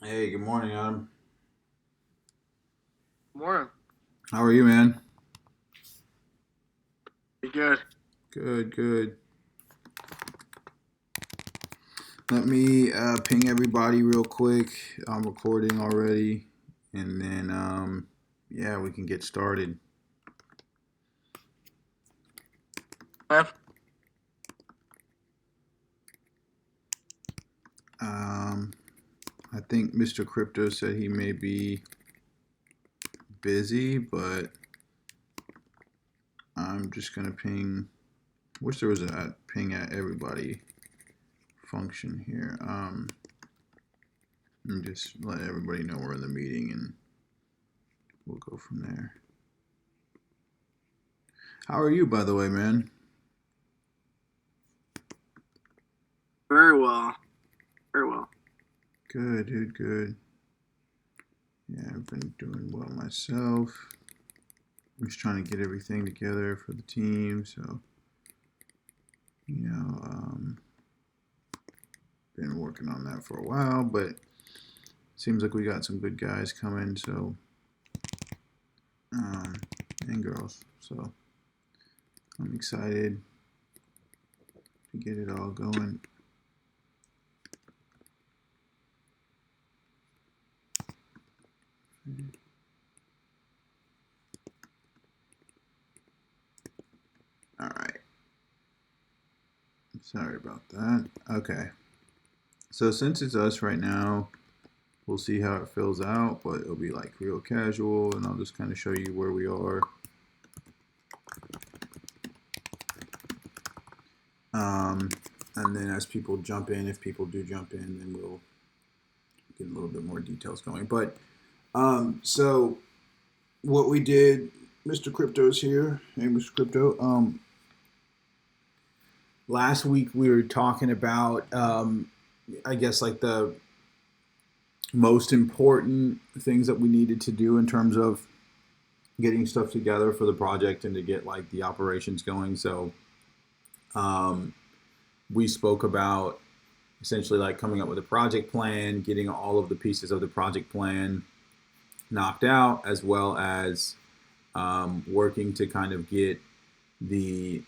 Hey, good morning, Adam. Morning. How are you, man? Be good. Good, good. Let me ping everybody real quick. I'm recording already, and then yeah, we can get started. Left. Um, I think Mr. Crypto said he may be busy, but I'm just gonna ping. Wish there was a ping at everybody function here. And just let everybody know we're in the meeting, and we'll go from there. How are you, by the way, man? Very well. Very well. Good, dude. Good. Yeah, I've been doing well myself. I'm just trying to get everything together for the team. So, you know, been working on that for a while, but seems like we got some good guys coming. So, um, and girls. So, I'm excited to get it all going. All right. Sorry about that. Okay. So, since it's us right now, we'll see how it fills out, but it'll be like real casual, and I'll just kind of show you where we are. Um, and then as people jump in, if people do jump in, then we'll get a little bit more details going. But so what we did, Mr. Crypto's here. Hey, Mr. Crypto. Last week we were talking about, I guess, like the most important things that we needed to do in terms of getting stuff together for the project and to get like the operations going. So um, we spoke about essentially like coming up with a project plan, getting all of the pieces of the project plan knocked out, as well as working to kind of get the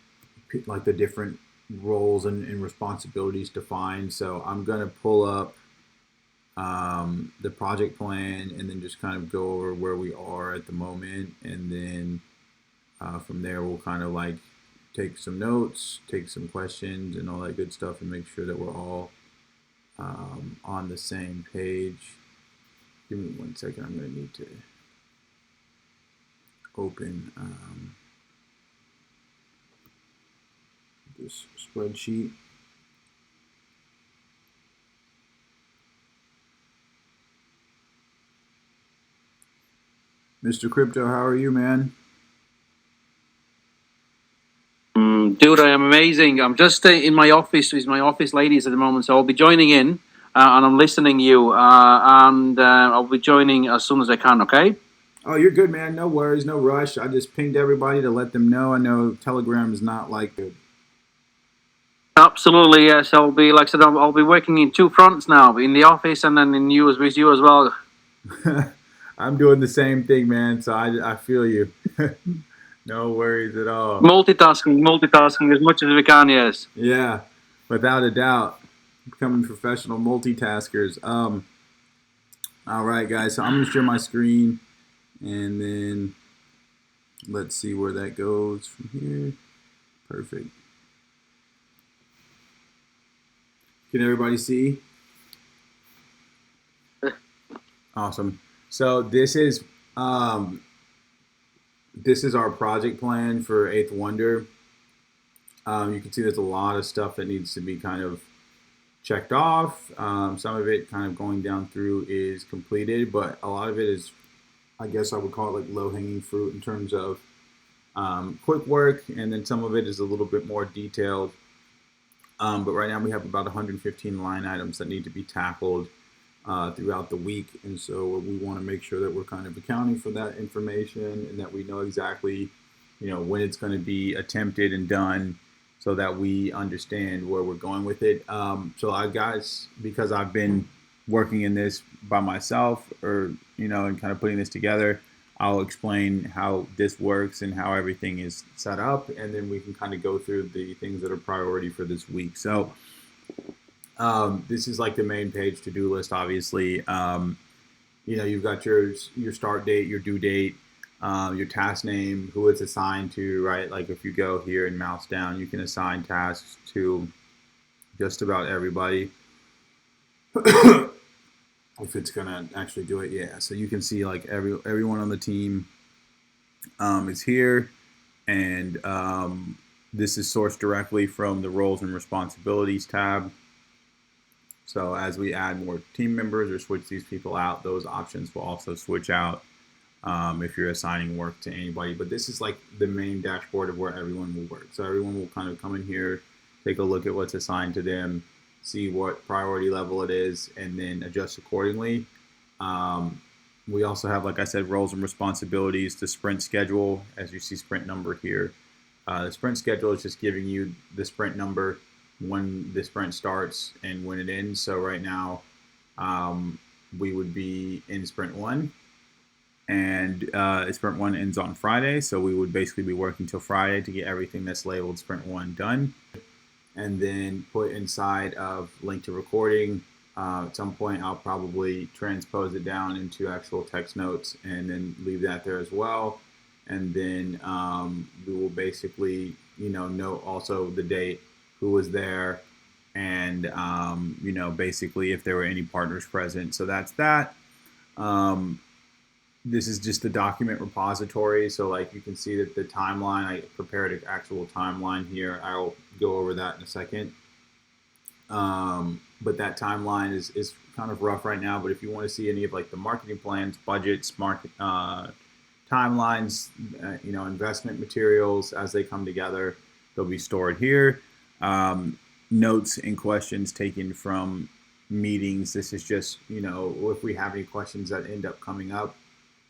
like the different roles and responsibilities defined. So I'm gonna pull up the project plan and then just kind of go over where we are at the moment, and then from there we'll kind of like take some notes, take some questions, and all that good stuff, and make sure that we're all on the same page. Give me 1 second. I'm going to need to open this spreadsheet. Mr. Crypto, how are you, man? Dude, I am amazing. I'm just in my office with my office ladies at the moment, so I'll be joining in and I'm listening to you, and I'll be joining as soon as I can. Okay? Oh, you're good, man. No worries, no rush. I just pinged everybody to let them know. I know Telegram is not like good. Absolutely, yes. I'll be like I said, I'll be working in two fronts now, in the office and then in you as with you as well. I'm doing the same thing, man. So I feel you. No worries at all. Multitasking as much as we can. Yes. Yeah, without a doubt, becoming professional multitaskers. All right, guys. So I'm gonna share my screen, and then let's see where that goes from here. Perfect. Can everybody see? Awesome. So this is our project plan for Eighth Wonder. You can see there's a lot of stuff that needs to be kind of checked off. Some of it kind of going down through is completed, but a lot of it is, I guess I would call it like low hanging fruit in terms of quick work, and then some of it is a little bit more detailed. But right now we have about 115 line items that need to be tackled throughout the week, and so we want to make sure that we're kind of accounting for that information and that we know exactly, when it's going to be attempted and done, so that we understand where we're going with it. So I guys, because I've been working in this by myself, or and kind of putting this together, I'll explain how this works and how everything is set up, and then we can kind of go through the things that are priority for this week. So this is like the main page to-do list, obviously. You've got your start date, your due date, your task name, who it's assigned to, right? Like if you go here and mouse down, you can assign tasks to just about everybody. If it's gonna actually do it, yeah. So you can see like everyone on the team is here, and this is sourced directly from the roles and responsibilities tab. So as we add more team members or switch these people out, those options will also switch out if you're assigning work to anybody. But this is like the main dashboard of where everyone will work. So everyone will kind of come in here, take a look at what's assigned to them, see what priority level it is, and then adjust accordingly. We also have, like I said, roles and responsibilities, the sprint schedule, as you see sprint number here. The sprint schedule is just giving you the sprint number, when the sprint starts and when it ends. So right now we would be in sprint 1, and sprint 1 ends on Friday, so we would basically be working till Friday to get everything that's labeled sprint 1 done, and then put inside of link to recording. At some point I'll probably transpose it down into actual text notes and then leave that there as well. And then we will basically note also the date, who was there, and basically if there were any partners present. So that's that. This is just the document repository. So like you can see that the timeline, I prepared an actual timeline here. I'll go over that in a second. But that timeline is kind of rough right now. But if you want to see any of like the marketing plans, budgets, market timelines, investment materials as they come together, they'll be stored here. Notes and questions taken from meetings. This is just, if we have any questions that end up coming up,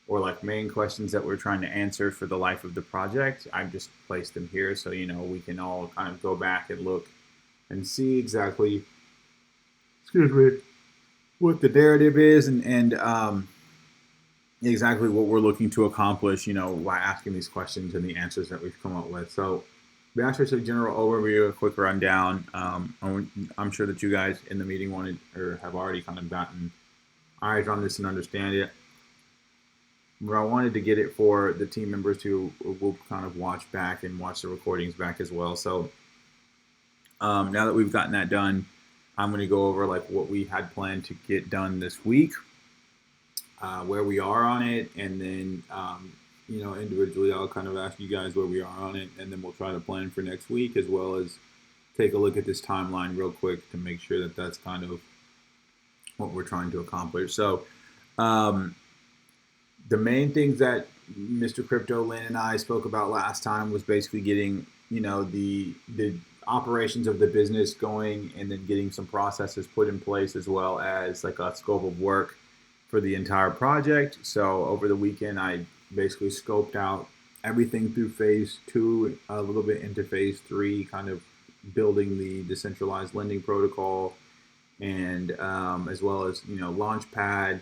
or like main questions that we're trying to answer for the life of the project, I've just placed them here so we can all kind of go back and look and see exactly, what the narrative is, and exactly what we're looking to accomplish, by asking these questions and the answers that we've come up with. So that's just a general overview, a quick rundown. I'm sure that you guys in the meeting wanted or have already kind of gotten eyes on this and understand it. But I wanted to get it for the team members who will kind of watch back and watch the recordings back as well. So now that we've gotten that done, I'm going to go over like what we had planned to get done this week, where we are on it, and then individually I'll kind of ask you guys where we are on it, and then we'll try to plan for next week, as well as take a look at this timeline real quick to make sure that that's kind of what we're trying to accomplish. So the main things that Mr. Crypto, Lynn, and I spoke about last time was basically getting the operations of the business going, and then getting some processes put in place, as well as like a scope of work for the entire project. So over the weekend I basically scoped out everything through phase 2, a little bit into phase 3, kind of building the decentralized lending protocol, and as well as Launchpad,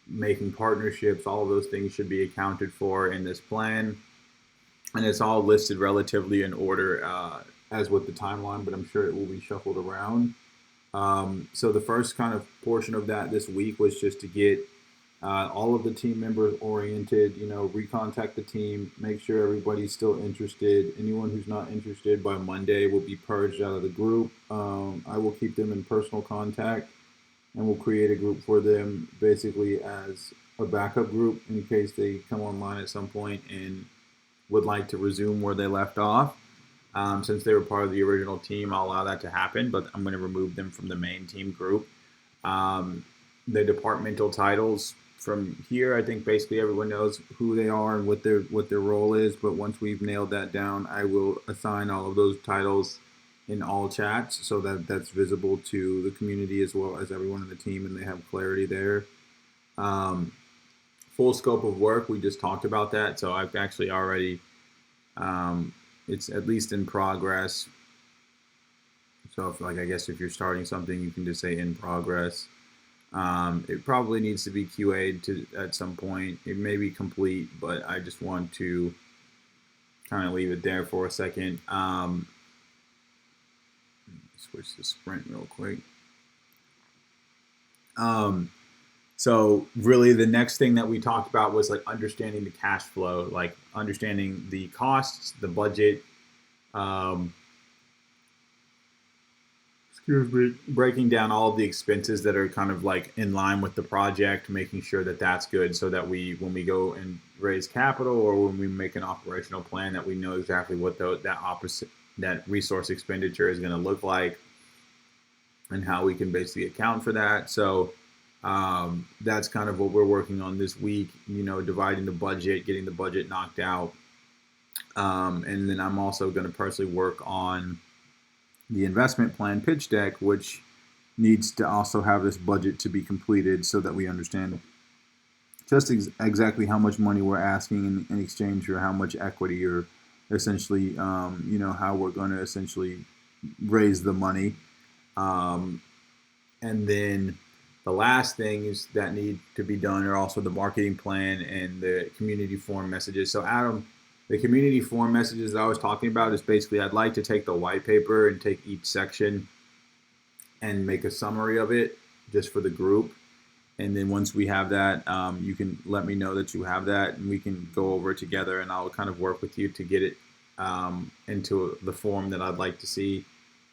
making partnerships. All of those things should be accounted for in this plan, and it's all listed relatively in order as with the timeline, but I'm sure it will be shuffled around. So the first kind of portion of that this week was just to get all of the team members oriented, recontact the team, make sure everybody's still interested. Anyone who's not interested by Monday will be purged out of the group. I will keep them in personal contact, and we'll create a group for them basically as a backup group in case they come online at some point and would like to resume where they left off. Since they were part of the original team, I'll allow that to happen, but I'm going to remove them from the main team group. The departmental titles from here, I think basically everyone knows who they are and what their role is, but once we've nailed that down, I will assign all of those titles in all chats so that that's visible to the community as well as everyone in the team, and they have clarity there. Full scope of work, we just talked about that, so I've actually already it's at least in progress. So if, I guess if you're starting something, you can just say in progress. It probably needs to be QA'd at some point. It may be complete, but I just want to kind of leave it there for a second. Switch to Sprint real quick. So really the next thing that we talked about was like understanding the cash flow, like understanding the costs, the budget, breaking down all of the expenses that are kind of like in line with the project, making sure that that's good so that when we go and raise capital or when we make an operational plan, that we know exactly what that resource expenditure is going to look like and how we can basically account for that. So that's kind of what we're working on this week, dividing the budget, getting the budget knocked out. And then I'm also going to personally work on the investment plan pitch deck, which needs to also have this budget to be completed so that we understand just exactly how much money we're asking in exchange for how much equity, or essentially, how we're going to essentially raise the money. And then the last things that need to be done are also the marketing plan and the community forum messages. So Adam, the community forum messages that I was talking about is basically I'd like to take the white paper and take each section and make a summary of it just for the group. And then once we have that, you can let me know that you have that and we can go over it together, and I'll kind of work with you to get it into the form that I'd like to see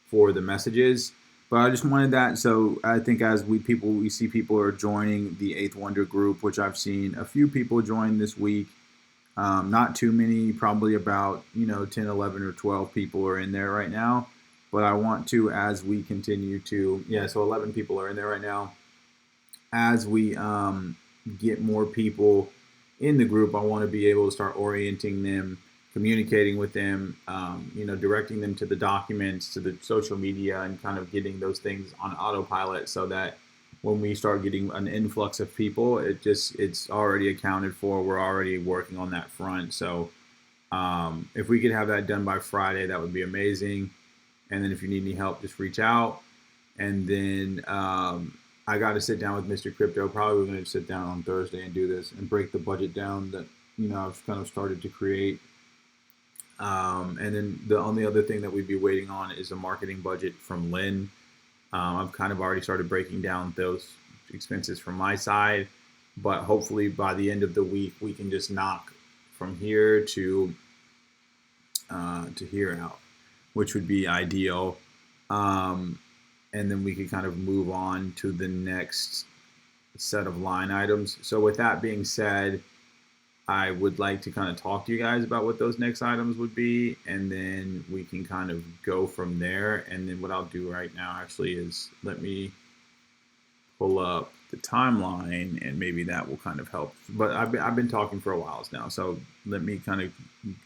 for the messages. But I just wanted that. So I think as we see people are joining the Eighth Wonder group, which I've seen a few people join this week. Not too many, probably about 10, 11, or 12 people are in there right now. But I want to, as we continue to, so 11 people are in there right now. As we get more people in the group, I want to be able to start orienting them, communicating with them, directing them to the documents, to the social media, and kind of getting those things on autopilot so that when we start getting an influx of people, it's already accounted for. We're already working on that front. So if we could have that done by Friday, that would be amazing. And then if you need any help, just reach out. And then I got to sit down with Mr. Crypto. Probably we're going to sit down on Thursday and do this and break the budget down that I've kind of started to create. And then the only other thing that we'd be waiting on is a marketing budget from Lynn. I've kind of already started breaking down those expenses from my side, but hopefully by the end of the week we can just knock from here to here out, which would be ideal. And then we could kind of move on to the next set of line items. So with that being said, I would like to kind of talk to you guys about what those next items would be, and then we can kind of go from there. And then what I'll do right now actually is let me pull up the timeline, and maybe that will kind of help. But I've been talking for a while now, so let me kind of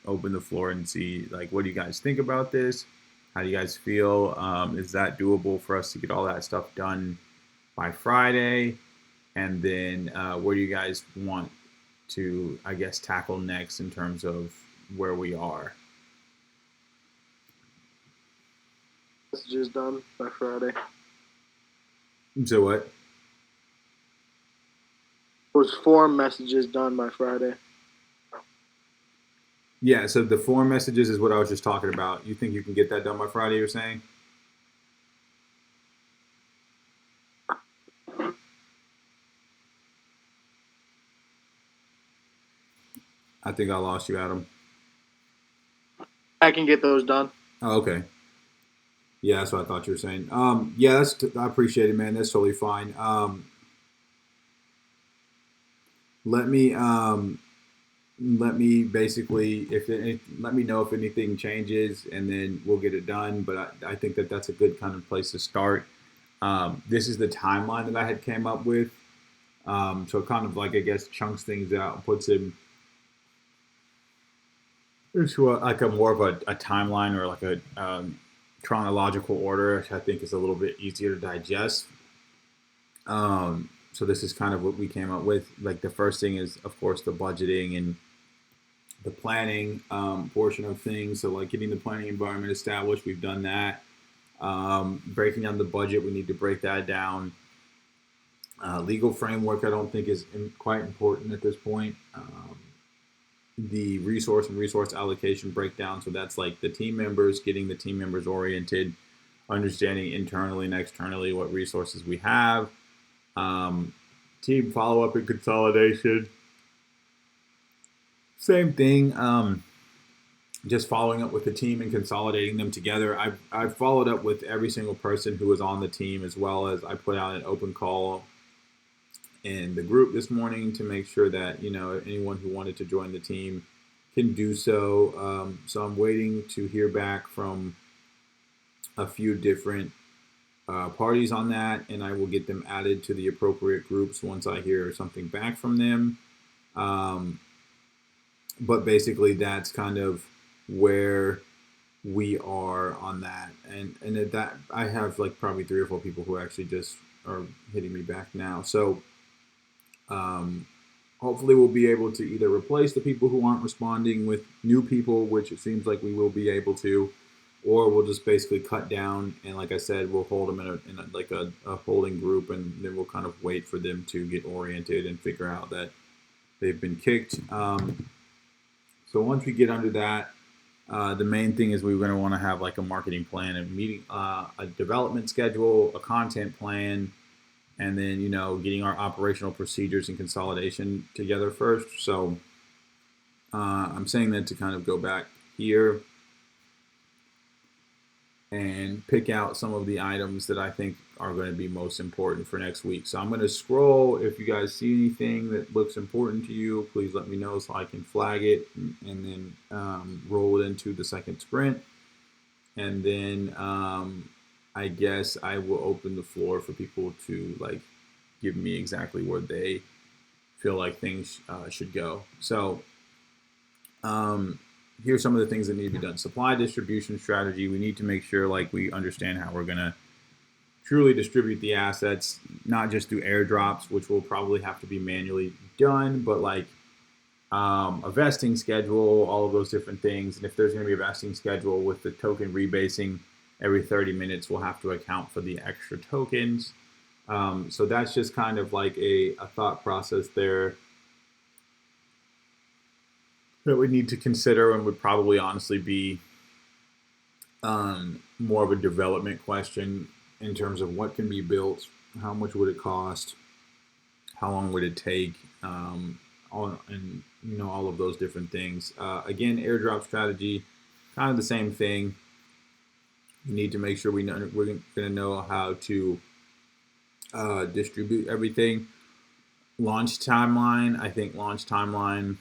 open the floor and see, like, what do you guys think about this? How do you guys feel? Is that doable for us to get all that stuff done by Friday? And then what do you guys want to, I guess, tackle next in terms of where we are? Messages done by Friday. So what? Was form messages done by Friday? Yeah, so the form messages is what I was just talking about. You think you can get that done by Friday, you're saying? I think I lost you, Adam. I can get those done. Oh, okay. Yeah, that's what I thought you were saying. Yeah, I appreciate it, man. That's totally fine. Let me basically, let me know if anything changes, and then we'll get it done. But I think that's a good kind of place to start. This is the timeline that I had came up with. So it kind of, like, I guess, chunks things out and puts him into like a more of a timeline, or like a chronological order, which I think is a little bit easier to digest. So this is kind of what we came up with. Like, the first thing is, of course, the budgeting and the planning portion of things. So, like, getting the planning environment established, we've done that. Breaking down the budget, we need to break that down. Legal framework, I don't think is quite important at this point. The resource allocation breakdown. So that's like the team members, getting the team members oriented, understanding internally and externally what resources we have. Team follow up and consolidation. Same thing. Just following up with the team and consolidating them together. I've followed up with every single person who was on the team, as well as I put out an open call in the group this morning to make sure that anyone who wanted to join the team can do so. So I'm waiting to hear back from a few different parties on that, and I will get them added to the appropriate groups once I hear something back from them. But basically, that's kind of where we are on that, and at that I have like probably 3 or 4 people who actually just are hitting me back now. So hopefully we'll be able to either replace the people who aren't responding with new people, which it seems like we will be able to, or we'll just basically cut down, and like I said, we'll hold them in a holding group, and then we'll kind of wait for them to get oriented and figure out that they've been kicked. So once we get under that, the main thing is we're going to want to have like a marketing plan, a meeting, a development schedule, a content plan, and then getting our operational procedures and consolidation together first. So I'm saying that to kind of go back here and pick out some of the items that I think are going to be most important for next week. So I'm going to scroll. If you guys see anything that looks important to you, please let me know so I can flag it and then roll it into the second sprint. And then I guess I will open the floor for people to like give me exactly where they feel like things should go. So here's some of the things that need to be done. Supply distribution strategy. We need to make sure like we understand how we're going to truly distribute the assets, not just through airdrops, which will probably have to be manually done, but like a vesting schedule, all of those different things. And if there's going to be a vesting schedule with the token rebasing every 30 minutes, we'll have to account for the extra tokens. So that's just kind of like a thought process there that we need to consider, and would probably honestly be more of a development question in terms of what can be built, how much would it cost, how long would it take, and all of those different things. Again, airdrop strategy, kind of the same thing. We need to make sure we're going to know how to distribute everything. Launch timeline. I think launch timeline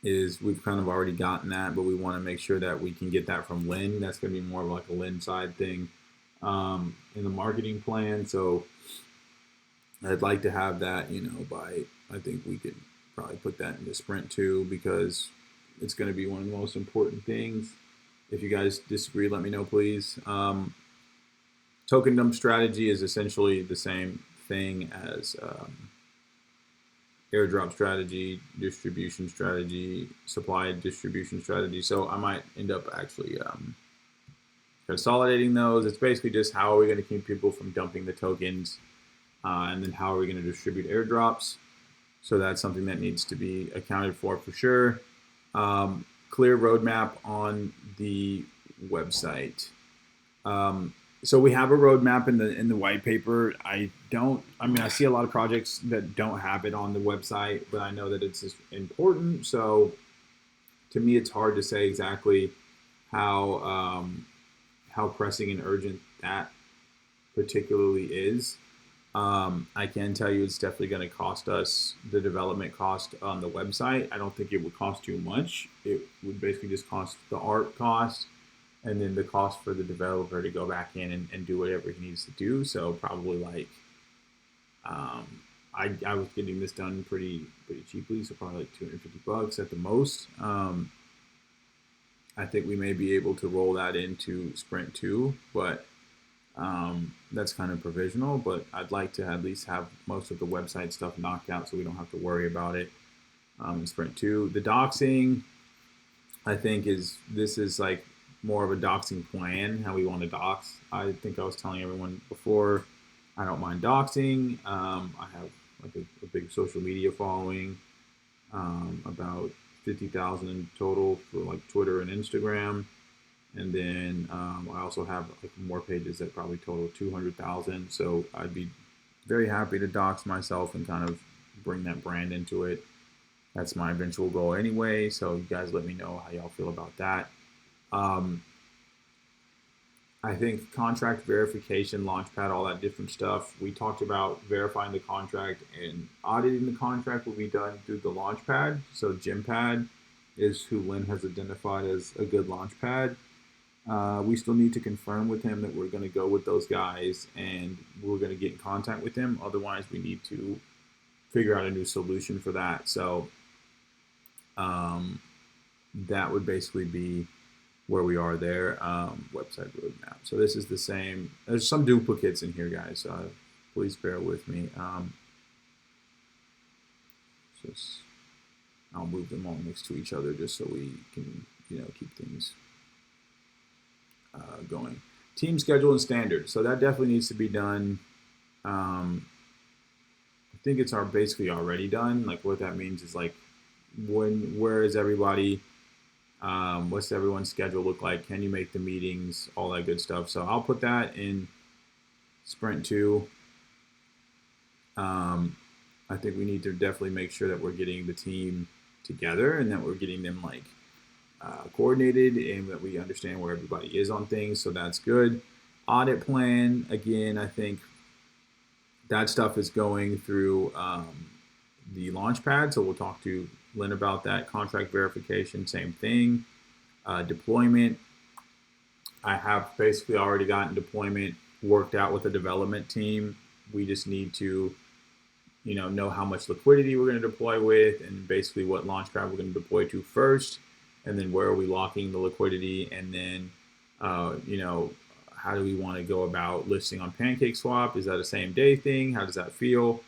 is we've kind of already gotten that, but we want to make sure that we can get that from Lynn. That's going to be more of like a Lynn side thing in the marketing plan. So I'd like to have that, by, I think we could probably put that into sprint 2 because it's going to be one of the most important things. If you guys disagree, let me know, please. Token dump strategy is essentially the same thing as airdrop strategy, distribution strategy, supply distribution strategy. So I might end up actually consolidating those. It's basically just how are we going to keep people from dumping the tokens, and then how are we going to distribute airdrops. So that's something that needs to be accounted for sure. Clear roadmap on the website. So we have a roadmap in the white paper. I see a lot of projects that don't have it on the website, but I know that it's important. So to me, it's hard to say exactly how pressing and urgent that particularly is. I can tell you it's definitely going to cost us the development cost on the website. I don't think it would cost too much. It would basically just cost the art cost, and then the cost for the developer to go back in and do whatever he needs to do. So probably like, I was getting this done pretty cheaply, so probably like $250 at the most. I think we may be able to roll that into Sprint 2, but that's kind of provisional. But I'd like to at least have most of the website stuff knocked out so we don't have to worry about it in Sprint 2. The doxing, I think this is like more of a doxing plan, how we want to dox. I think I was telling everyone before I don't mind doxing. I have like a big social media following, about 50,000 in total for like Twitter and Instagram. And then I also have like more pages that probably total 200,000. So I'd be very happy to dox myself and kind of bring that brand into it. That's my eventual goal anyway. So you guys let me know how y'all feel about that. Um, I think contract verification, launchpad, all that different stuff. We talked about verifying the contract and auditing the contract will be done through the launchpad. So Gympad is who Lynn has identified as a good launchpad. We still need to confirm with him that we're going to go with those guys and we're going to get in contact with him. Otherwise, we need to figure out a new solution for that. So that would basically be where we are there. Website roadmap. So this is the same. There's some duplicates in here, guys. Please bear with me. I'll move them all next to each other just so we can, keep things going. Team schedule and standard. So that definitely needs to be done. I think it's basically already done. Like what that means is like where is everybody? What's everyone's schedule look like? Can you make the meetings? All that good stuff. So I'll put that in Sprint 2. I think we need to definitely make sure that we're getting the team together and that we're getting them like coordinated and that we understand where everybody is on things. So that's good. Audit plan, again, I think that stuff is going through the Launchpad. So we'll talk to Lynn about that. Contract verification, same thing. Deployment, I have basically already gotten deployment worked out with the development team. We just need to know how much liquidity we're going to deploy with and basically what Launchpad we're going to deploy to first, and then where are we locking the liquidity, and then how do we want to go about listing on PancakeSwap? Is that a same day thing? How does that feel?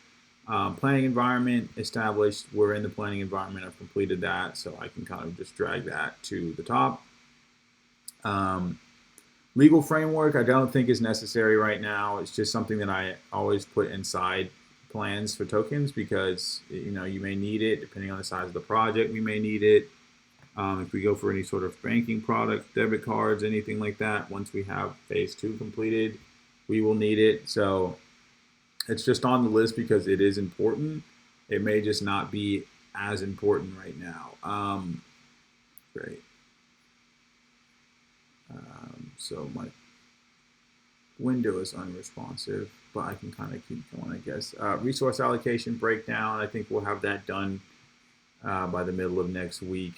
Planning environment established. We're in the planning environment. I've completed that, so I can kind of just drag that to the top. Legal framework, I don't think is necessary right now. It's just something that I always put inside plans for tokens because you may need it depending on the size of the project. We may need it if we go for any sort of banking product, debit cards, anything like that. Once we have phase 2 completed, we will need it. So it's just on the list because it is important. It may just not be as important right now. Great. So my window is unresponsive, but I can kind of keep going, I guess. Resource allocation breakdown, I think we'll have that done by the middle of next week.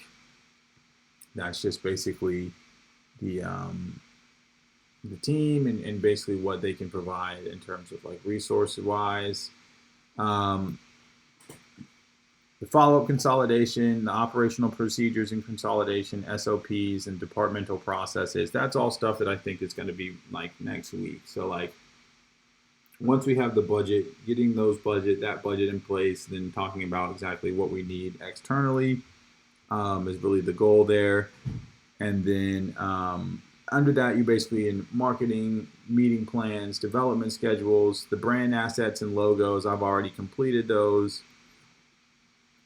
That's just basically the team and basically what they can provide in terms of like resource-wise. The follow-up consolidation, the operational procedures and consolidation, SOPs and departmental processes, that's all stuff that I think is going to be like next week. So like once we have the budget, getting that budget in place, then talking about exactly what we need externally is really the goal there. And then under that, you basically in marketing, meeting plans, development schedules, the brand assets and logos. I've already completed those.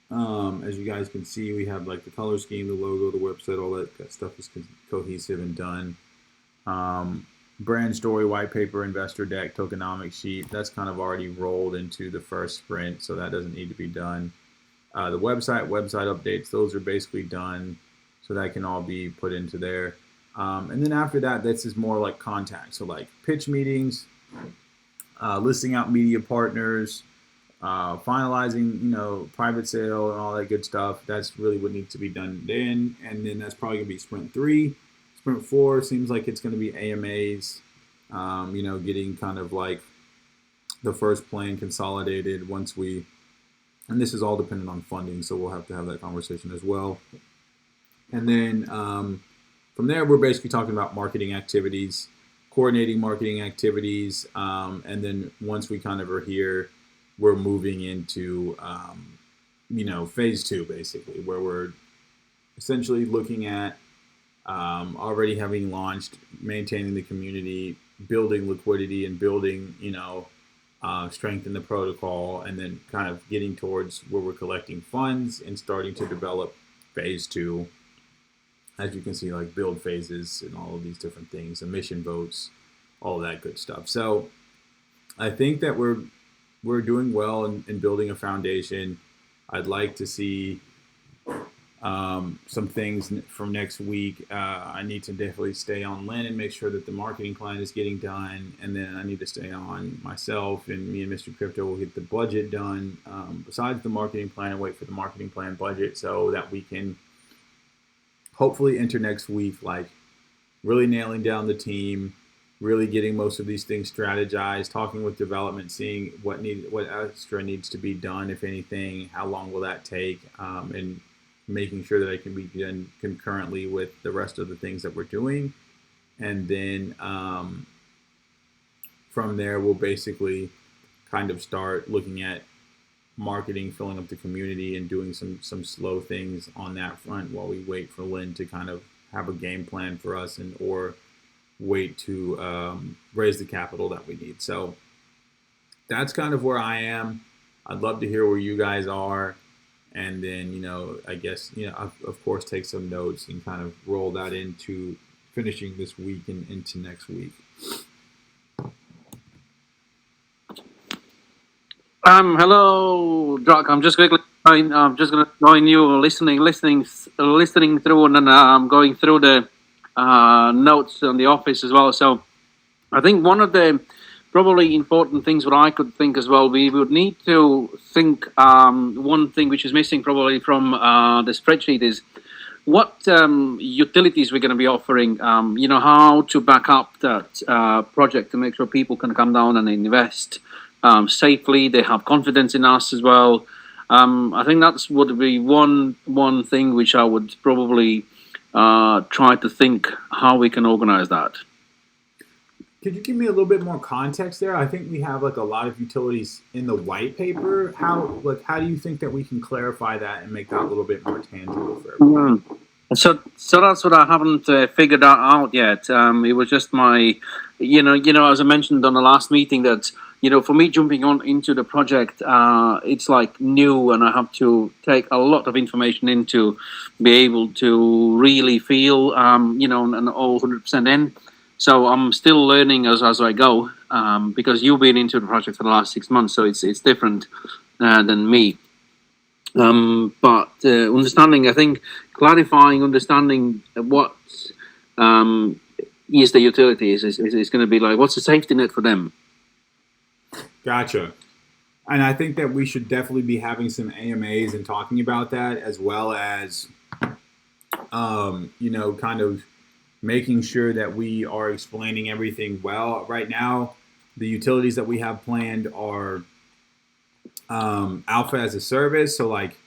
As you guys can see, we have like the color scheme, the logo, the website, all that stuff is cohesive and done. Brand story, white paper, investor deck, tokenomics sheet, that's kind of already rolled into the first sprint, so that doesn't need to be done. The website updates, those are basically done, so that can all be put into there. And then after that, this is more like contact, so like pitch meetings, listing out media partners, finalizing, private sale and all that good stuff. That's really what needs to be done then. And then that's probably gonna be sprint 3. Sprint 4 seems like it's gonna be AMAs, getting kind of like the first plan consolidated once and this is all dependent on funding, so we'll have to have that conversation as well. And then from there, we're basically talking about marketing activities, coordinating marketing activities, and then once we kind of are here, we're moving into, phase 2, basically, where we're essentially looking at already having launched, maintaining the community, building liquidity, and building, strengthen the protocol, and then kind of getting towards where we're collecting funds and starting to develop phase two. As you can see, like build phases and all of these different things, emission votes, all that good stuff. So I think that we're doing well in building a foundation. I'd like to see some things from next week. I need to definitely stay on Lynn and make sure that the marketing plan is getting done, and then I need to stay on myself, and me and Mr. Crypto will get the budget done besides the marketing plan, and wait for the marketing plan budget so that we can hopefully enter next week like really nailing down the team, really getting most of these things strategized, talking with development, seeing what extra needs to be done, if anything, how long will that take, and making sure that it can be done concurrently with the rest of the things that we're doing. And then from there, we'll basically kind of start looking at marketing, filling up the community, and doing some slow things on that front while we wait for Lynn to kind of have a game plan for us, and or wait to raise the capital that we need. So that's kind of where I am. I'd love to hear where you guys are, and then I guess of course take some notes and kind of roll that into finishing this week and into next week. Hello, Doc. I'm just quickly I'm just going to join you, listening through, and then I'm going through the notes on the office as well. So I think one of the probably important things what I could think as well, we would need to think one thing which is missing probably from the spreadsheet is what utilities we're going to be offering, how to back up that project to make sure people can come down and invest safely. They have confidence in us as well. I think that's would be one thing which I would probably try to think how we can organize that. Could you give me a little bit more context there? I think we have like a lot of utilities in the white paper. How do you think that we can clarify that and make that a little bit more tangible for everyone? So that's what I haven't figured out yet. It was just my, as I mentioned on the last meeting that, for me jumping on into the project, it's like new, and I have to take a lot of information in to be able to really feel, and all 100% in. So I'm still learning as I go, because you've been into the project for the last 6 months, so it's different than me. But understanding, I think, understanding what is the utility is going to be like, what's the safety net for them? Gotcha. And I think that we should definitely be having some AMAs and talking about that, as well as, kind of making sure that we are explaining everything well. Right now, the utilities that we have planned are alpha as a service. So like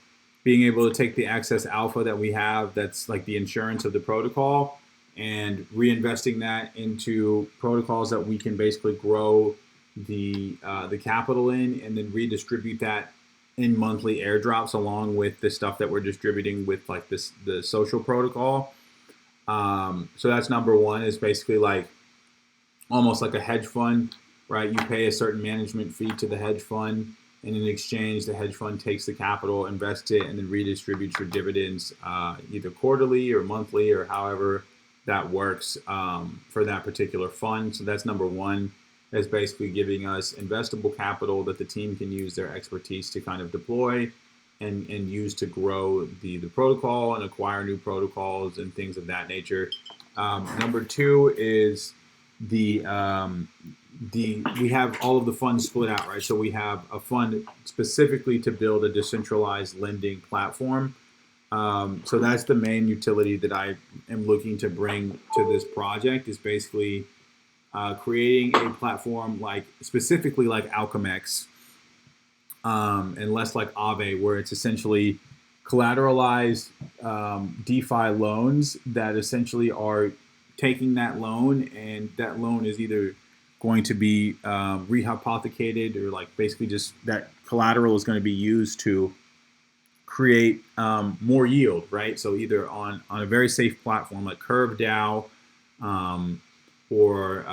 being able to take the excess alpha that we have, that's like the insurance of the protocol, and reinvesting that into protocols that we can basically grow the capital in, and then redistribute that in monthly airdrops along with the stuff that we're distributing with like the social protocol. So that's number one, is basically like almost like a hedge fund, right? You pay a certain management fee to the hedge fund, and in exchange, the hedge fund takes the capital, invests it, and then redistributes your dividends either quarterly or monthly or however that works for that particular fund. So that's number one, is basically giving us investable capital that the team can use their expertise to kind of deploy and use to grow the protocol and acquire new protocols and things of that nature. Number two is we have all of the funds split out, right? So we have a fund specifically to build a decentralized lending platform. So that's the main utility that I am looking to bring to this project, is basically creating a platform like specifically like Alchemex, and less like Aave, where it's essentially collateralized DeFi loans that essentially are taking that loan, and that loan is either going to be rehypothecated, or like basically just that collateral is going to be used to create more yield, right? So either on a very safe platform like Curve DAO, or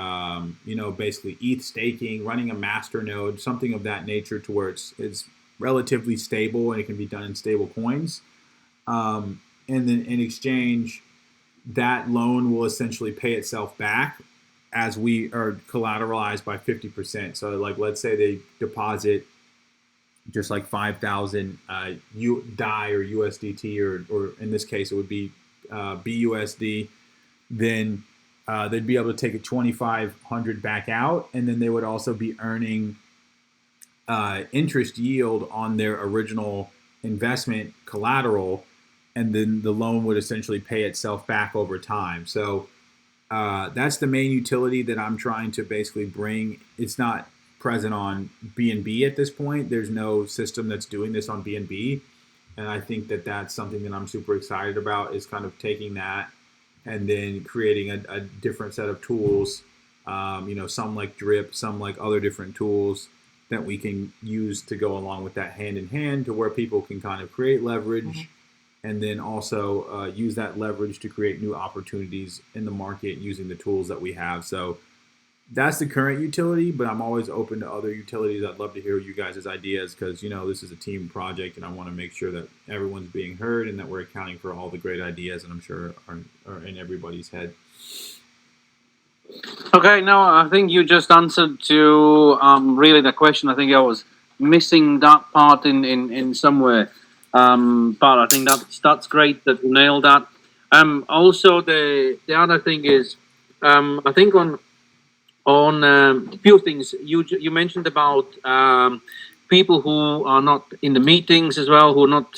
basically ETH staking, running a master node, something of that nature, to where it's relatively stable and it can be done in stable coins. And then in exchange, that loan will essentially pay itself back as we are collateralized by 50%. So like, let's say they deposit just like 5,000 DAI or USDT, or in this case, it would be BUSD, then they'd be able to take a 2,500 back out, and then they would also be earning interest yield on their original investment collateral, and then the loan would essentially pay itself back over time. So that's the main utility that I'm trying to basically bring. It's not present on BNB at this point. There's no system that's doing this on BNB, and I think that that's something that I'm super excited about, is kind of taking that and then creating a different set of tools, some like Drip, some like other different tools that we can use to go along with that, hand in hand, to where people can kind of create leverage, and then also use that leverage to create new opportunities in the market using the tools that we have. So that's the current utility, but I'm always open to other utilities. I'd love to hear you guys' ideas, because this is a team project, and I want to make sure that everyone's being heard and that we're accounting for all the great ideas, and I'm sure are in everybody's head. Okay, no, I think you just answered to really the question. I think I was missing that part in somewhere, but I think that's great that you nailed that. Also, the other thing is, I think on a few things you mentioned about people who are not in the meetings as well, who are not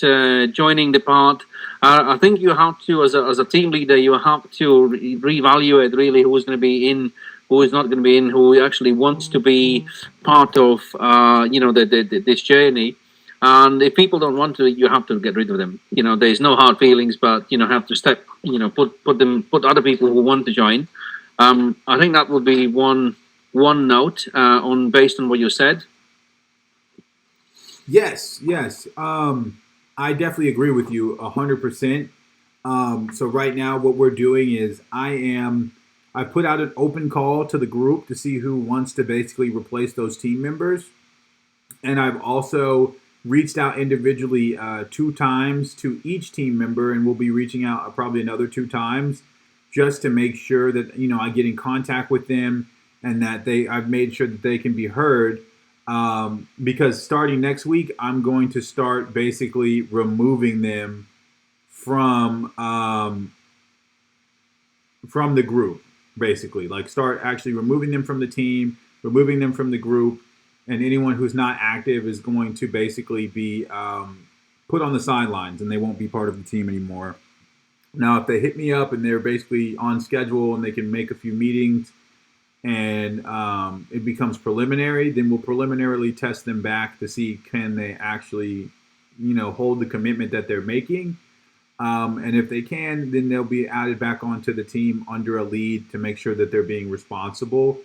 joining the part. I think you have to, as a team leader, you have to reevaluate really who's going to be in, who is not going to be in, who actually wants to be part of this journey. And if people don't want to, you have to get rid of them. There's no hard feelings, but have to put other people who want to join. I think that would be one note based on what you said. Yes. I definitely agree with you 100%. So right now, what we're doing is I put out an open call to the group to see who wants to basically replace those team members, and I've also reached out individually 2 times to each team member, and we'll be reaching out probably another 2 times, just to make sure that I get in contact with them, and that I've made sure that they can be heard. Because starting next week, I'm going to start basically removing them from the group. Basically, like, start actually removing them from the team, removing them from the group, and anyone who's not active is going to basically be put on the sidelines, and they won't be part of the team anymore. Now, if they hit me up and they're basically on schedule and they can make a few meetings, and it becomes preliminary, then we'll preliminarily test them back to see, can they actually, hold the commitment that they're making. And if they can, then they'll be added back onto the team under a lead to make sure that they're being responsible.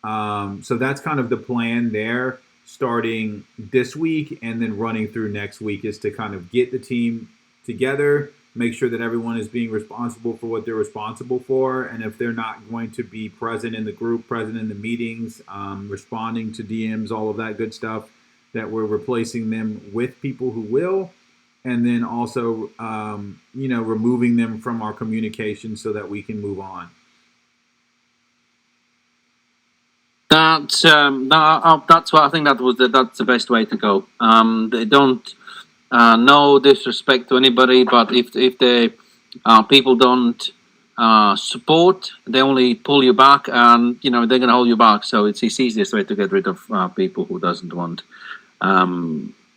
So that's kind of the plan there, starting this week and then running through next week, is to kind of get the team together, make sure that everyone is being responsible for what they're responsible for. And if they're not going to be present in the group, present in the meetings, responding to DMs, all of that good stuff, that we're replacing them with people who will. And then also, removing them from our communication so that we can move on. That's what I think that's the best way to go. They don't no disrespect to anybody, but if the people don't support, they only pull you back, and they're going to hold you back. So it's the easiest way to get rid of people who doesn't want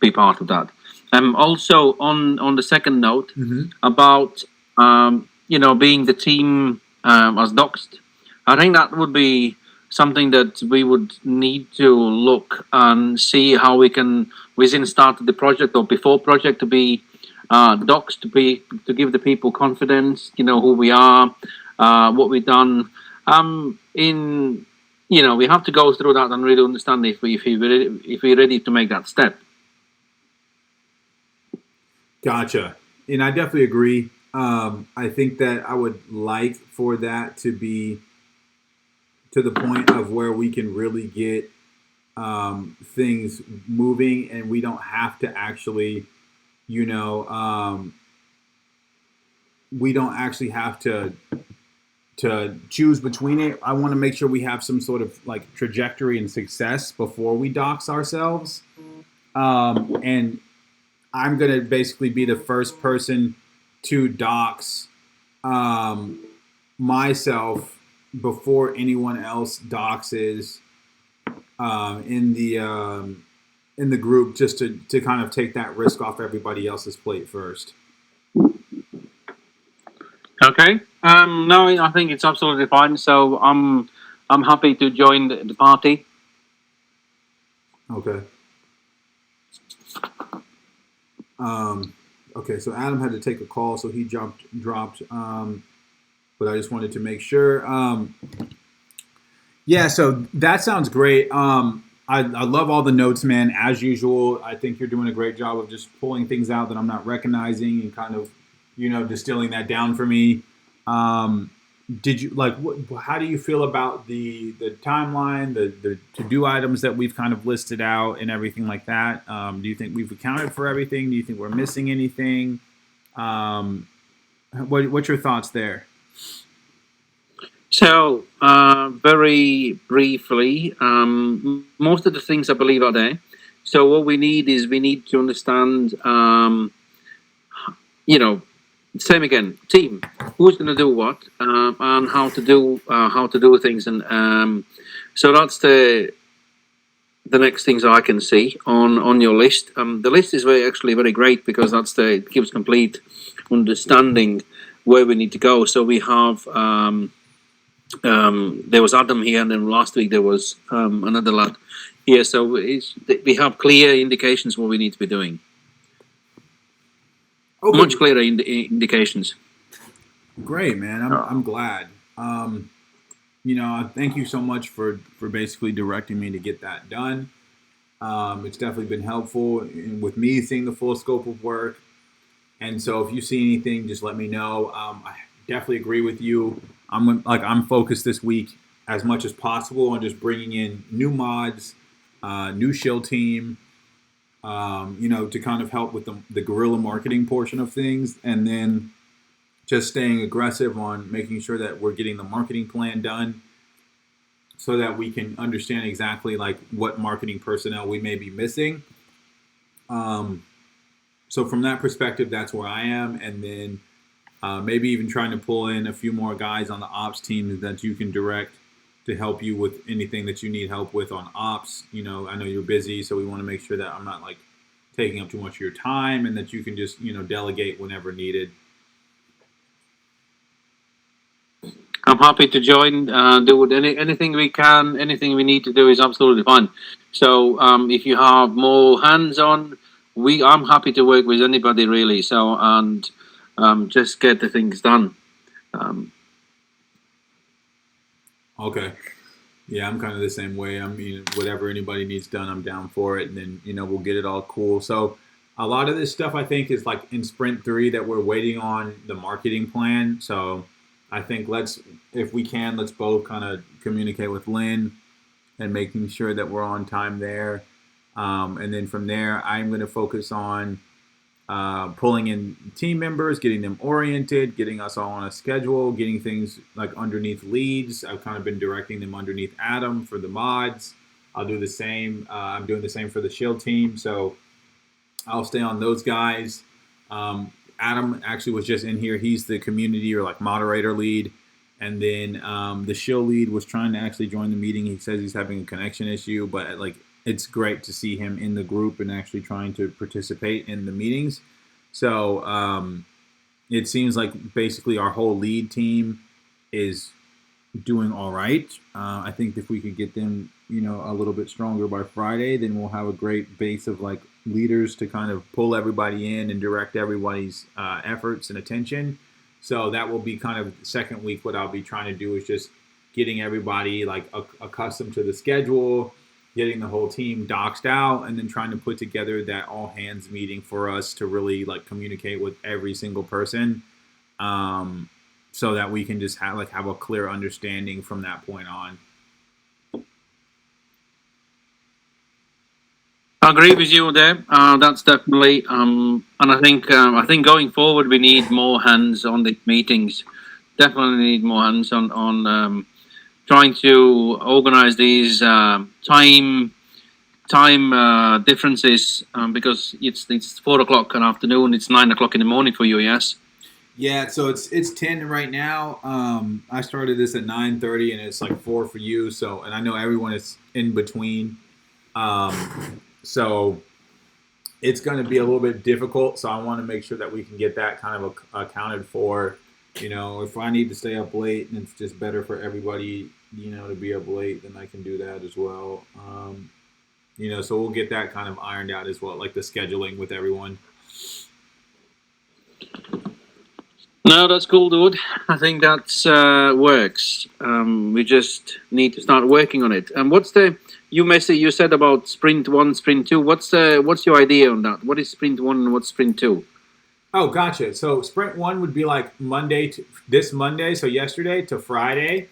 be part of that. Also on the second note, about being the team as doxed, I think that would be something that we would need to look and see how we can, within start of the project or before project, to be doxed, to give the people confidence, who we are, what we've done. We have to go through that and really understand if we're ready to make that step. Gotcha. And I definitely agree. I think that I would like for that to be to the point of where we can really get things moving, and we don't have to actually, you know, we don't actually have to choose between it. I want to make sure we have some sort of like trajectory and success before we dox ourselves. And I'm going to basically be the first person to dox myself before anyone else doxes in the group, just to kind of take that risk off everybody else's plate first. Okay. No, I think it's absolutely fine. So I'm happy to join the party. Okay. Okay, so Adam had to take a call, so he dropped. But I just wanted to make sure. Yeah, so that sounds great. I love all the notes, man. As usual, I think you're doing a great job of just pulling things out that I'm not recognizing and kind of, distilling that down for me. Did you like? How do you feel about the timeline, the to do items that we've kind of listed out and everything like that? Do you think we've accounted for everything? Do you think we're missing anything? What's your thoughts there? So, very briefly, most of the things I believe are there. So what we need to understand, same again, team. Who's going to do what, and how to do things, and so that's the next things I can see on your list. The list is actually very great because it gives complete understanding where we need to go. So we have. There was Adam here, and then last week there was another lad here. So we have clear indications what we need to be doing. Okay. Much clearer indications. Great, man. I'm glad. Thank you so much for basically directing me to get that done. It's definitely been helpful with me seeing the full scope of work. And so if you see anything, just let me know. I definitely agree with you. I'm focused this week as much as possible on just bringing in new mods, new shill team, to kind of help with the guerrilla marketing portion of things, and then just staying aggressive on making sure that we're getting the marketing plan done so that we can understand exactly like what marketing personnel we may be missing. So from that perspective, that's where I am. And then maybe even trying to pull in a few more guys on the ops team that you can direct to help you with anything that you need help with on ops. I know you're busy, so we want to make sure that I'm not like taking up too much of your time, and that you can just, delegate whenever needed. I'm happy to join, do anything we can, anything we need to do is absolutely fine. So if you have more hands-on, I'm happy to work with anybody really. So, and just get the things done. Okay. Yeah, I'm kind of the same way. I mean, whatever anybody needs done, I'm down for it. And then, we'll get it all cool. So a lot of this stuff, I think, is like in Sprint 3 that we're waiting on the marketing plan. So I think if we can, let's both kind of communicate with Lynn and making sure that we're on time there. And then from there, I'm going to focus on pulling in team members, getting them oriented, getting us all on a schedule, getting things like underneath leads. I've kind of been directing them underneath Adam for the mods. I'll do the same. I'm doing the same for the shield team. So I'll stay on those guys. Adam actually was just in here. He's the community or like moderator lead. And then the shield lead was trying to actually join the meeting. He says he's having a connection issue, but it's great to see him in the group and actually trying to participate in the meetings. So it seems like basically our whole lead team is doing all right. I think if we could get them, a little bit stronger by Friday, then we'll have a great base of like leaders to kind of pull everybody in and direct everybody's efforts and attention. So that will be kind of the second week. What I'll be trying to do is just getting everybody like accustomed to the schedule, getting the whole team doxed out, and then trying to put together that all hands meeting for us to really like communicate with every single person, so that we can just have a clear understanding from that point on. I agree with you there. That's definitely, and I think going forward we need more hands on the meetings. Definitely need more hands on trying to organize these time differences because it's 4 o'clock in the afternoon. It's 9 o'clock in the morning for you. Yes. Yeah, so it's 10 right now. I started this at 9:30, and it's like 4 for you. So, and I know everyone is in between. So it's going to be a little bit difficult. So I want to make sure that we can get that kind of accounted for. If I need to stay up late and it's just better for everybody, to be up late, then I can do that as well. So we'll get that kind of ironed out as well, like the scheduling with everyone. No, that's cool, dude. I think that's works. We just need to start working on it. And you said about sprint 1, sprint 2. What's your idea on that? What is sprint 1 and what's sprint 2? Oh, gotcha. So sprint 1 would be like this Monday, so yesterday to Friday.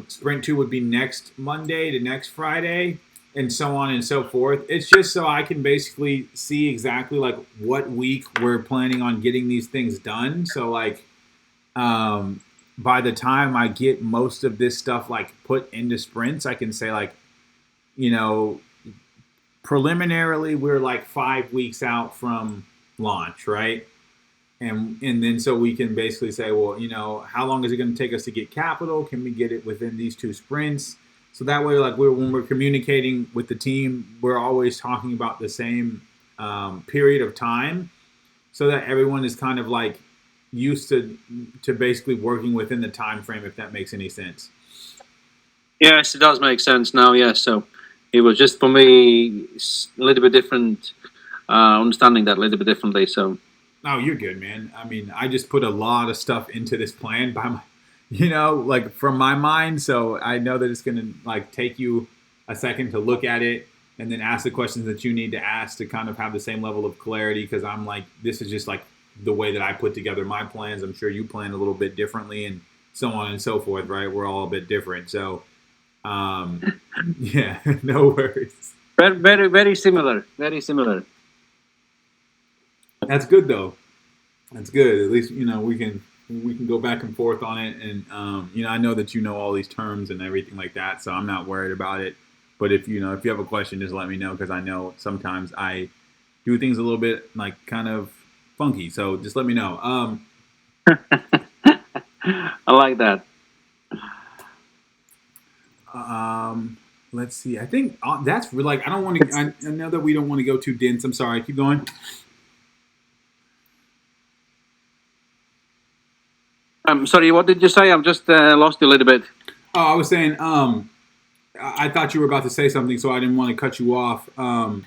Sprint 2 would be next Monday to next Friday, and so on and so forth. It's just so I can basically see exactly like what week we're planning on getting these things done. So like, by the time I get most of this stuff like put into sprints, I can say like, preliminarily we're like 5 weeks out from launch, right? And then so we can basically say, well, how long is it going to take us to get capital? Can we get it within these 2 sprints? So that way, like when we're communicating with the team, we're always talking about the same period of time, so that everyone is kind of like used to basically working within the time frame. If that makes any sense. Yes, it does make sense now. Yes, so it was just for me a little bit different, understanding that a little bit differently. So. Oh, you're good, man. I mean, I just put a lot of stuff into this plan by my, like from my mind. So I know that it's going to like take you a second to look at it and then ask the questions that you need to ask to kind of have the same level of clarity. Because I'm like, this is just like the way that I put together my plans. I'm sure you plan a little bit differently and so on and so forth, right? We're all a bit different. So, yeah, no worries. Very, very, very similar. Very similar. That's good though. That's good. At least we can go back and forth on it, and I know that you know all these terms and everything like that, so I'm not worried about it. But if you have a question, just let me know, because I know sometimes I do things a little bit like kind of funky. So just let me know. I like that. Let's see. I think that's like I don't want to. I know that we don't want to go too dense. I'm sorry. Keep going. Sorry, what did you say? I've just lost you a little bit. Oh, I was saying, I thought you were about to say something, so I didn't want to cut you off. No,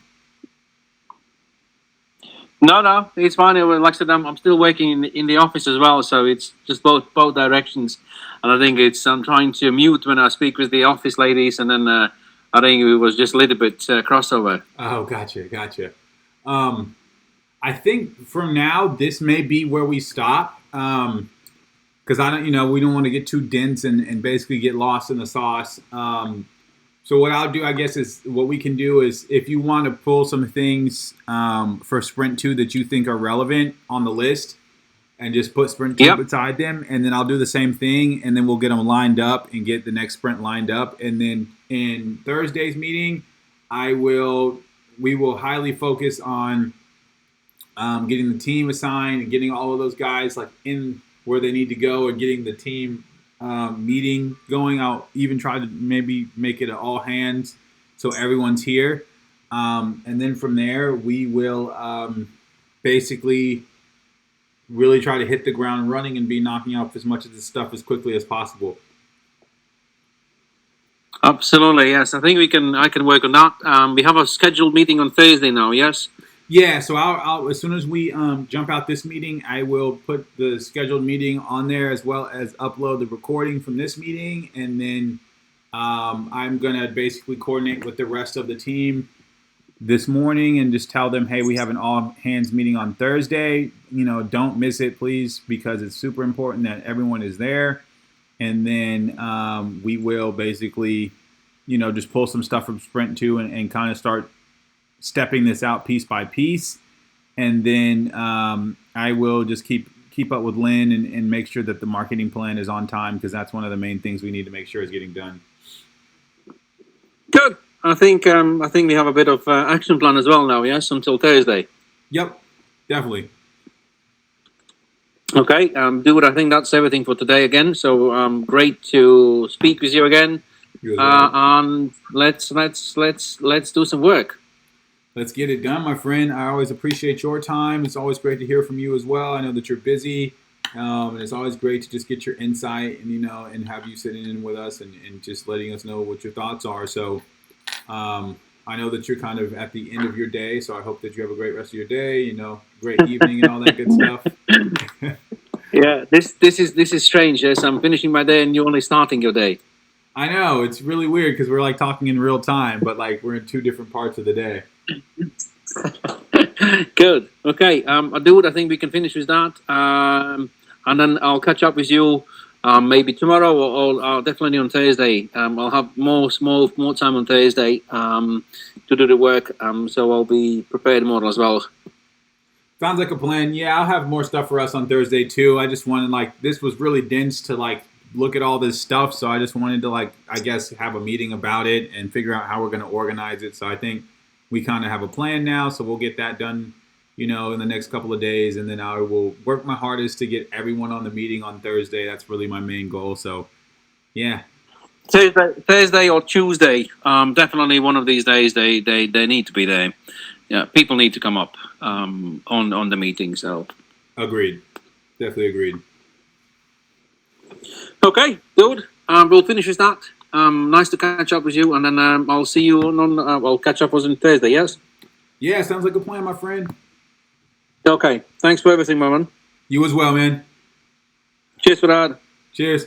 it's fine. Like I said, I'm still working in the office as well, so it's just both directions. And I think I'm trying to mute when I speak with the office ladies, and then I think it was just a little bit crossover. Oh, gotcha. I think for now, this may be where we stop. Because I don't, we don't want to get too dense and basically get lost in the sauce. So what I'll do, I guess, is what we can do is if you want to pull some things for Sprint 2 that you think are relevant on the list, and just put Sprint 2 beside them, and then I'll do the same thing, and then we'll get them lined up and get the next sprint lined up. And then in Thursday's meeting, we will highly focus on getting the team assigned and getting all of those guys like in where they need to go, and getting the team meeting going. I'll even try to maybe make it an all hands so everyone's here. And then from there, we will basically really try to hit the ground running and be knocking off as much of this stuff as quickly as possible. Absolutely, yes. I think I can work on that. We have a scheduled meeting on Thursday now, yes? Yeah, so I'll as soon as we jump out this meeting, I will put the scheduled meeting on there, as well as upload the recording from this meeting, and then I'm gonna basically coordinate with the rest of the team this morning and just tell them, hey, we have an all hands meeting on Thursday. Don't miss it, please, because it's super important that everyone is there. And then we will basically, just pull some stuff from Sprint 2 and kind of start stepping this out piece by piece, and then I will just keep up with Lynn and make sure that the marketing plan is on time, because that's one of the main things we need to make sure is getting done. Good. I think we have a bit of action plan as well now. Yes, until Thursday. Yep, definitely. Okay, dude. I think that's everything for today again. So great to speak with you again. And let's do some work. Let's get it done, my friend. I always appreciate your time. It's always great to hear from you as well. I know that you're busy, and it's always great to just get your insight and and have you sitting in with us and just letting us know what your thoughts are. So I know that you're kind of at the end of your day, so I hope that you have a great rest of your day. Great evening and all that good stuff. Yeah, this is strange. Yes, I'm finishing my day and you're only starting your day. I know, it's really weird because we're like talking in real time, but like we're in two different parts of the day. Good. Okay. Dude, I think we can finish with that. And then I'll catch up with you maybe tomorrow or definitely on Thursday. I'll have more time on Thursday to do the work. So I'll be prepared more as well. Sounds like a plan. Yeah, I'll have more stuff for us on Thursday too. I just wanted this was really dense to look at all this stuff, so I just wanted to I guess have a meeting about it and figure out how we're going to organize it. So I think we kind of have a plan now, so we'll get that done, in the next couple of days, and then I will work my hardest to get everyone on the meeting on Thursday. That's really my main goal. So, yeah. Thursday or Tuesday, definitely one of these days. They need to be there. Yeah, people need to come up on the meeting. So, agreed, definitely agreed. Okay, dude. We'll finish with that. Nice to catch up with you, and then I'll see you on. I'll catch up with you on Thursday. Yes. Yeah, sounds like a plan, my friend. Okay. Thanks for everything, my man. You as well, man. Cheers for that. Cheers.